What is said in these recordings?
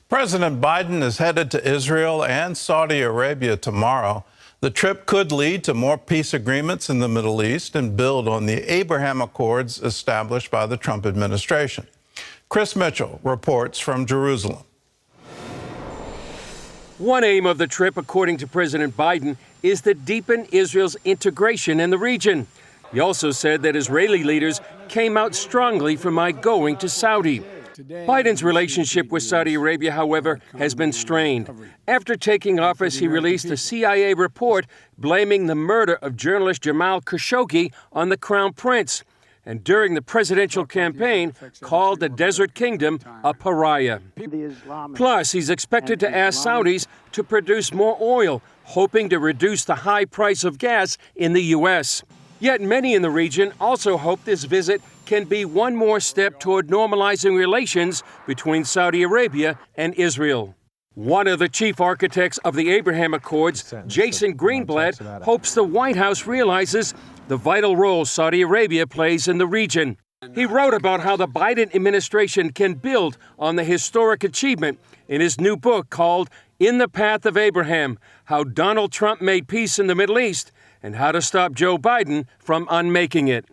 President Biden is headed to Israel and Saudi Arabia tomorrow. The trip could lead to more peace agreements in the Middle East and build on the Abraham Accords established by the Trump administration. Chris Mitchell reports from Jerusalem. One aim of the trip, according to President Biden, is to deepen Israel's integration in the region. He also said that Israeli leaders came out strongly for my going to Saudi. Biden's relationship with Saudi Arabia, however, has been strained. After taking office, he released a CIA report blaming the murder of journalist Jamal Khashoggi on the Crown Prince, and during the presidential campaign called the Desert Kingdom a pariah. Plus, he's expected to ask Saudis to produce more oil, hoping to reduce the high price of gas in the U.S. Yet many in the region also hope this visit can be one more step toward normalizing relations between Saudi Arabia and Israel. One of the chief architects of the Abraham Accords, Jason Greenblatt, hopes the White House realizes the vital role Saudi Arabia plays in the region. He wrote about how the Biden administration can build on the historic achievement in his new book called In the Path of Abraham: How Donald Trump Made Peace in the Middle East and How to Stop Joe Biden from Unmaking It.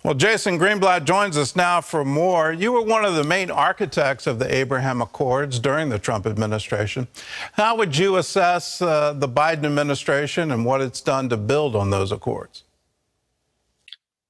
Well, Jason Greenblatt joins us now for more. You were one of the main architects of the Abraham Accords during the Trump administration. How would you assess the Biden administration and what it's done to build on those accords?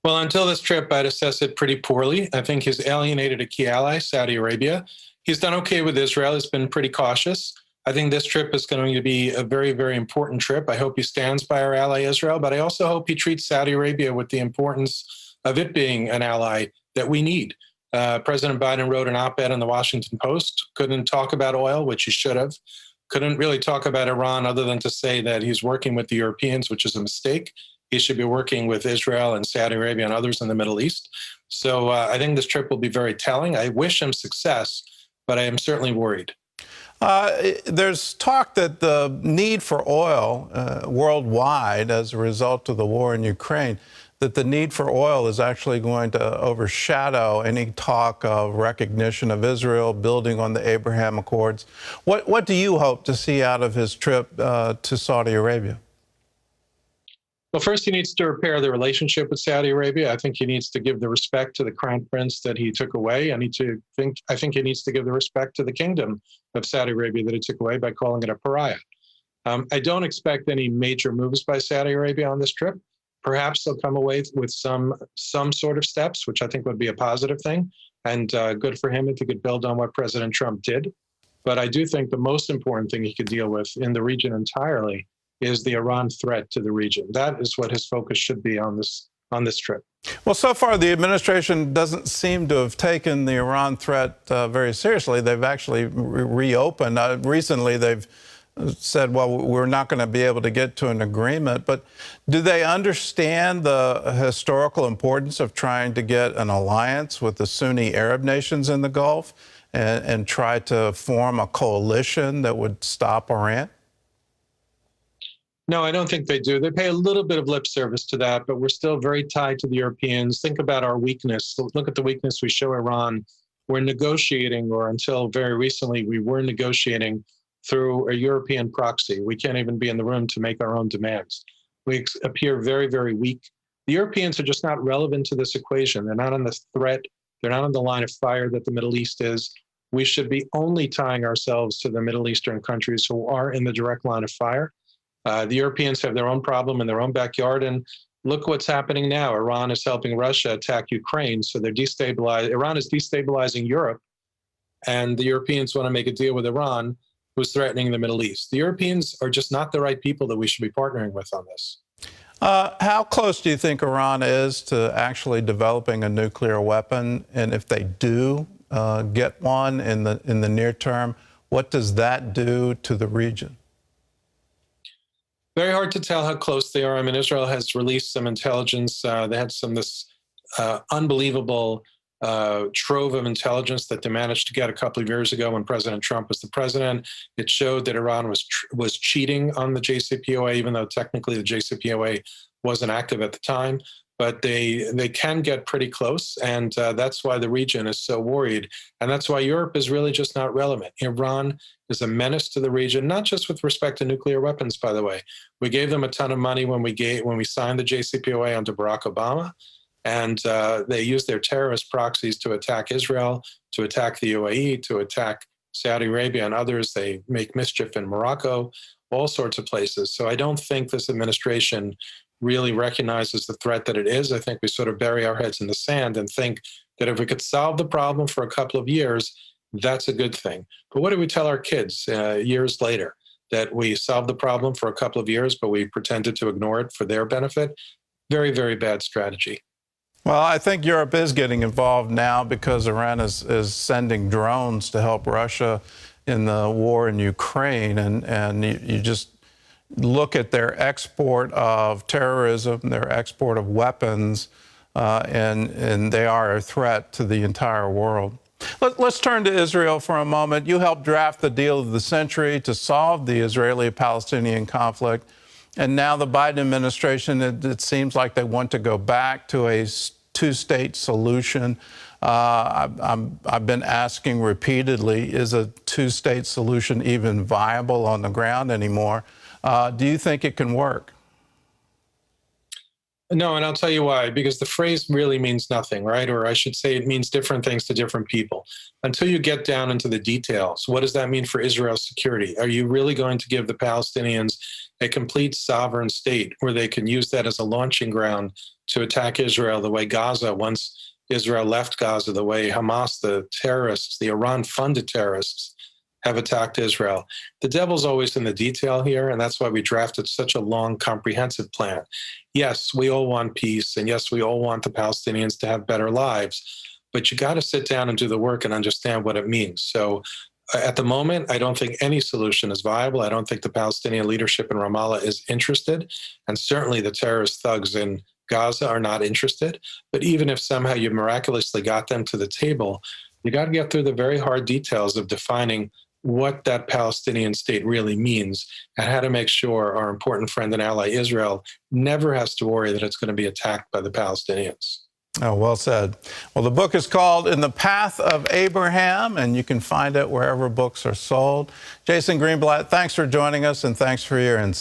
Well, until this trip, I'd assess it pretty poorly. I think he's alienated a key ally, Saudi Arabia. He's done okay with Israel. He's been pretty cautious. I think this trip is going to be a very, very important trip. I hope he stands by our ally Israel, but I also hope he treats Saudi Arabia with the importance of it being an ally that we need. President Biden wrote an op-ed in the Washington Post, couldn't talk about oil, which he should have, couldn't really talk about Iran other than to say that he's working with the Europeans, which is a mistake. He should be working with Israel and Saudi Arabia and others in the Middle East. So I think this trip will be very telling. I wish him success, but I am certainly worried. There's talk that the need for oil worldwide as a result of the war in Ukraine, that the need for oil is actually going to overshadow any talk of recognition of Israel, building on the Abraham Accords. What do you hope to see out of his trip to Saudi Arabia? Well, first, he needs to repair the relationship with Saudi Arabia. I think he needs to give the respect to the crown prince that he took away. I think he needs to give the respect to the kingdom of Saudi Arabia that he took away by calling it a pariah. I don't expect any major moves by Saudi Arabia on this trip. Perhaps they'll come away with some sort of steps, which I think would be a positive thing, and good for him if he could build on what President Trump did. But I do think the most important thing he could deal with in the region entirely is the Iran threat to the region. That is what his focus should be on this trip. Well, so far, the administration doesn't seem to have taken the Iran threat very seriously. They've actually reopened. Recently, they've said, well, we're not going to be able to get to an agreement. But do they understand the historical importance of trying to get an alliance with the Sunni Arab nations in the Gulf and try to form a coalition that would stop Iran? No, I don't think they do. They pay a little bit of lip service to that, but we're still very tied to the Europeans. Think about our weakness. Look at the weakness we show Iran. We're negotiating, or until very recently, we were negotiating through a European proxy. We can't even be in the room to make our own demands. We appear very, very weak. The Europeans are just not relevant to this equation. They're not on the threat. They're not on the line of fire that the Middle East is. We should be only tying ourselves to the Middle Eastern countries who are in the direct line of fire. The Europeans have their own problem in their own backyard, and look what's happening now. Iran is helping Russia attack Ukraine, so they're destabilizing. Iran is destabilizing Europe, and the Europeans want to make a deal with Iran, who's threatening the Middle East. The Europeans are just not the right people that we should be partnering with on this. How close do you think Iran is to actually developing a nuclear weapon? And if they do get one in the near term, what does that do to the region? Very hard to tell how close they are. I mean, Israel has released some intelligence. They had this unbelievable trove of intelligence that they managed to get a couple of years ago when President Trump was the president. It showed that Iran was cheating on the JCPOA, even though technically the JCPOA wasn't active at the time. but they can get pretty close, and that's why the region is so worried, and that's why Europe is really just not relevant. Iran is a menace to the region, not just with respect to nuclear weapons, by the way. We gave them a ton of money when we signed the JCPOA under Barack Obama, and they used their terrorist proxies to attack Israel, to attack the UAE, to attack Saudi Arabia and others. They make mischief in Morocco, all sorts of places. So I don't think this administration really recognizes the threat that it is. I think we sort of bury our heads in the sand and think that if we could solve the problem for a couple of years, that's a good thing. But what do we tell our kids years later? That we solved the problem for a couple of years, but we pretended to ignore it for their benefit? Very, very bad strategy. Well, I think Europe is getting involved now because Iran is sending drones to help Russia in the war in Ukraine. And you just look at their export of terrorism, their export of weapons, and they are a threat to the entire world. Let's turn to Israel for a moment. You helped draft the deal of the century to solve the Israeli-Palestinian conflict. And now the Biden administration, it seems like they want to go back to a two-state solution. I've been asking repeatedly, is a two-state solution even viable on the ground anymore? Do you think it can work? No, and I'll tell you why. Because the phrase really means nothing, right? Or I should say it means different things to different people. Until you get down into the details, what does that mean for Israel's security? Are you really going to give the Palestinians a complete sovereign state where they can use that as a launching ground to attack Israel the way Gaza, once Israel left Gaza, the way Hamas, the terrorists, the Iran-funded terrorists, have attacked Israel? The devil's always in the detail here, and that's why we drafted such a long, comprehensive plan. Yes, we all want peace, and yes, we all want the Palestinians to have better lives, but you got to sit down and do the work and understand what it means. So at the moment, I don't think any solution is viable. I don't think the Palestinian leadership in Ramallah is interested, and certainly the terrorist thugs in Gaza are not interested. But even if somehow you miraculously got them to the table, you got to get through the very hard details of defining what that Palestinian state really means and how to make sure our important friend and ally Israel never has to worry that it's going to be attacked by the Palestinians. Oh, well said. Well, the book is called In the Path of Abraham, and you can find it wherever books are sold. Jason Greenblatt, thanks for joining us, and thanks for your insight.